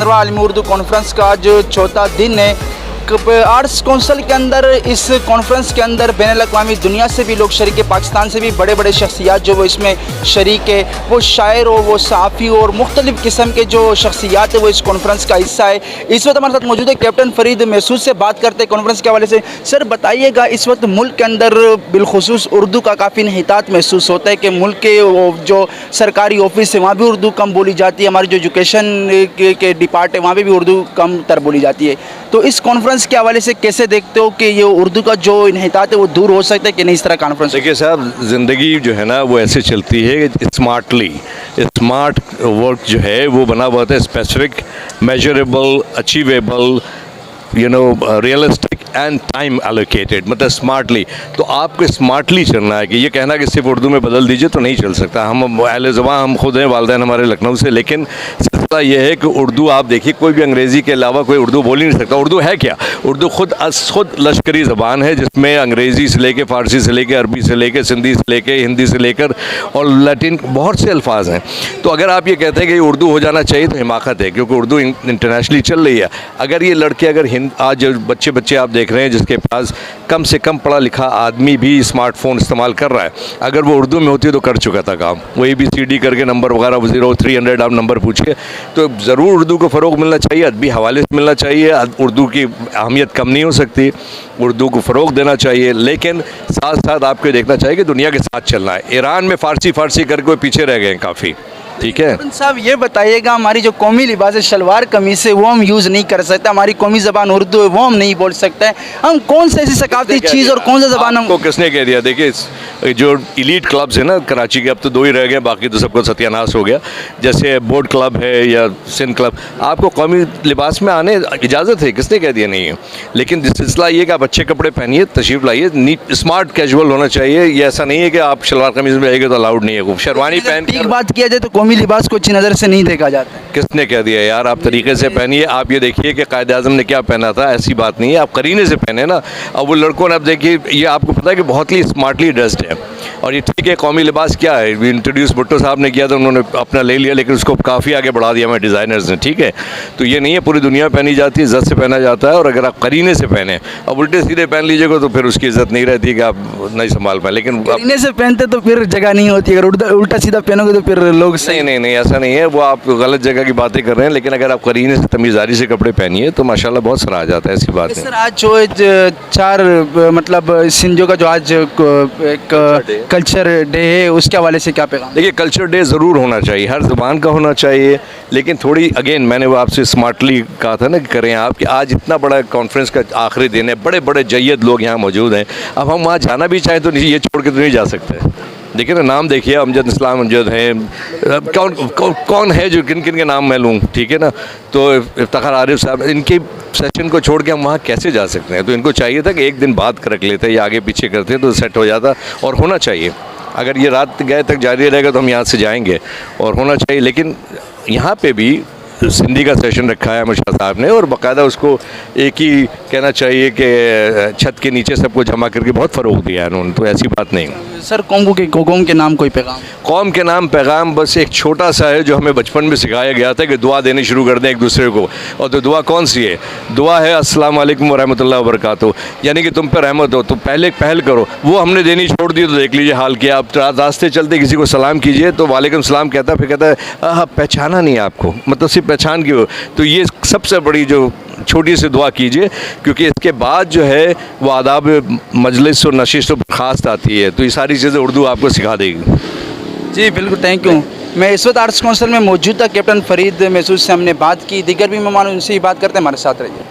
15वां आलमी उर्दू कॉन्फ्रेंस का आज चौथा दिन है। आर्ट्स कौंसिल के अंदर इस कॉन्फ्रेंस के अंदर बैनुल-अक़वामी दुनिया से भी लोग शरीक है, पाकिस्तान से भी बड़े बड़े शख्सियात जो वो इसमें शरीक है, वो शायर हो, वो सहाफ़ी और मुख्तलिफ़ किस्म के जो शख्सियात है वो इस कॉन्फ्रेंस का हिस्सा है। इस वक्त हमारे साथ मौजूद है कैप्टन फ़रीद महसूद से बात करते हैं कॉन्फ्रेंस के हवाले से। सर बताइएगा, इस वक्त मुल्क के अंदर बिलखुसूस उर्दू का काफ़ी इन्हितात महसूस होता है कि मुल्क के जो सरकारी ऑफिस है वहाँ भी उर्दू कम बोली जाती है, हमारी जो एजुकेशन के डिपार्ट है वहाँ भी उर्दू कम तर बोली जाती है। तो इस कॉन्फ्रेंस के हवाले से कैसे देखते हो कि ये उर्दू का जो इन्हितात है वो दूर हो सकता है कि नहीं इस तरह कॉन्फ्रेंस? देखिए साहब, ज़िंदगी जो है ना वो ऐसे चलती है स्मार्टली। स्मार्ट वर्क जो है वो बना हुआ होता है specific, measurable, achievable, realistic and time allocated, मतलब स्मार्टली। तो आपको स्मार्टली चलना है कि ये कहना कि सिर्फ उर्दू में बदल दीजिए तो नहीं चल सकता। हम अहले ज़बान हम खुद हैं, वालिदैन हमारे लखनऊ से, लेकिन सिलसिला ये है कि उर्दू आप देखिए कोई भी अंग्रेज़ी के अलावा कोई उर्दू बोल ही नहीं सकता। उर्दू है क्या? उर्दू खुद लश्करी ज़बान है जिसमें अंग्रेज़ी से लेके फ़ारसी से लेके अरबी से लेके सिंधी से लेके हिंदी से लेकर और लैटिन बहुत से अल्फाज हैं। तो अगर आप ये कहते हैं कि उर्दू हो जाना चाहिए तो हिमाकत है, क्योंकि उर्दू इंटरनेशनली चल रही है। अगर ये लड़के आज जो बच्चे आप देख रहे हैं जिसके पास कम से कम पढ़ा लिखा आदमी भी स्मार्टफोन इस्तेमाल कर रहा है, अगर वो उर्दू में होती है तो कर चुका था काम। वो ABCD करके नंबर वगैरह 0-300 आप नंबर पूछिए। तो ज़रूर उर्दू को फ़रोग़ मिलना चाहिए, अदबी हवाले से मिलना चाहिए। उर्दू की अहमियत कम नहीं हो सकती, उर्दू को फ़रोग़ देना चाहिए, लेकिन साथ साथ आपको देखना चाहिए कि दुनिया के साथ चलना है। ईरान में फ़ारसी करके वो पीछे रह गए हैं काफ़ी। ठीक है साहब, ये बताइएगा, हमारी जो कौमी लिबास है शलवार कमीज़ है वो हम यूज़ नहीं कर सकते, हमारी कौमी ज़बान उर्दू है वो हम नहीं बोल सकते हैं। हम कौन सी ऐसी सकाफती चीज़ और कौन सा ज़बान हमको किसने कह दिया? देखिए जो इलीट क्लब्स हैं ना कराची के, अब तो 2 ही रह गए, बाकी तो सबको सत्यानाश हो गया। जैसे बोर्ड क्लब है या सिंध क्लब, आपको कौमी लिबास में आने इजाज़त है, किसने कह दिया नहीं है? लेकिन सिलसिला ये कि आप अच्छे कपड़े पहनिए, तशरीफ़ लाइए, नीट स्मार्ट कैजुअल होना चाहिए। ये ऐसा नहीं है कि आप शलवार कमीज़ में आएंगे तो अलाउड नहीं है। शेरवानी पहन की बात किया जाए तो कौमी लिबास को अच्छी नज़र से नहीं देखा जाता। किसने कह दिया यार? आप तरीके से पहनिए। आप ये देखिए कि कायद-ए-आज़म ने क्या पहना था, ऐसी बात नहीं है, आप करीने से पहने ना। अब वो लड़कों ने, अब देखिए ये आपको पता है कि बहुत ही स्मार्टली ड्रेस्ड है। और ये ठीक है, कौमी लिबास क्या है, इंट्रोड्यूस भुट्टो साहब ने किया था, उन्होंने अपना ले लिया, लेकिन उसको काफ़ी आगे बढ़ा दिया हमें डिज़ाइनर्स ने। ठीक है, तो ये नहीं है पूरी दुनिया में पहनी जाती है, इज़्ज़त से पहना जाता है। और अगर आप करीने से पहने, अब उल्टे सीधे पहन लीजिएगा तो फिर उसकी इज़्ज़त नहीं रहती कि आप नहीं संभाल पाए। लेकिन करीने से पहनते तो फिर जगह नहीं होती, अगर उल्टा सीधा पहनोगे तो फिर लोग नहीं ऐसा नहीं है, वो आप गलत जगह की बातें कर रहे हैं। लेकिन अगर आप करीने से तमीज़दारी से कपड़े पहनिए तो माशाल्लाह बहुत सराहा आ जाता है, ऐसी बात है। सर आज जो 4 मतलब सिंधियों का जो आज एक कल्चर डे है उसके हवाले से क्या पैगाम? देखिए, कल्चर डे ज़रूर होना चाहिए, हर ज़बान का होना चाहिए, लेकिन थोड़ी अगेन मैंने वो आपसे स्मार्टली कहा था ना कि करें आप, कि आज इतना बड़ा कॉन्फ्रेंस का आखिरी दिन है, बड़े बड़े जय्यद लोग यहाँ मौजूद हैं। अब हम वहाँ जाना भी चाहें तो ये छोड़ के तो नहीं जा सकते। देखिए ना, नाम देखिए, अमजद इस्लाम अमजद हैं, कौन है जो किन के नाम मैं लूँ? ठीक है ना, तो इफ्तिखार आरिफ साहब, इनके सेशन को छोड़ के हम वहाँ कैसे जा सकते हैं? तो इनको चाहिए था कि एक दिन बात कर लेते या आगे पीछे करते तो सेट हो जाता, और होना चाहिए। अगर ये रात गए तक जारी रहेगा तो हम यहाँ से जाएंगे, और होना चाहिए। लेकिन यहाँ पे भी सिंधी का सेशन रखा है अमित शाह साहब ने, और बाकायदा उसको एक ही कहना चाहिए कि छत के नीचे सबको जमा करके बहुत फ़रोग़ दिया है उन्होंने, तो ऐसी बात नहीं। सर कौम के नाम कोई पैगाम? कौम के नाम पैगाम बस एक छोटा सा है जो हमें बचपन में सिखाया गया था कि दुआ देनी शुरू कर दें एक दूसरे को। और तो दुआ कौन सी है? दुआ है अस्सलाम वालेकुम व रहमतुल्लाहि व बरकातहू, यानी कि तुम पर रहमत हो, तो पहल करो। वो हमने देनी छोड़ दी तो देख लीजिए हाल किया। आप रास्ते चलते किसी को सलाम कीजिए तो वालेकुम सलाम कहता, फिर कहता है पहचाना नहीं आपको, मतलब सिर्फ पहचान की हो। तो ये सबसे बड़ी जो छोटी सी दुआ कीजिए, क्योंकि इसके बाद जो है वो आदाब मजलिस और नशिश तो ख़ास आती है, तो ये सारी चीज़ें उर्दू आपको सिखा देगी। जी बिल्कुल, थैंक यू। मैं इस वक्त आर्ट्स कौंसिल में मौजूद था, कैप्टन फ़रीद महसूद से हमने बात की। दीगर भी मेहमान उनसे ही बात करते हैं, हमारे साथ रहिए।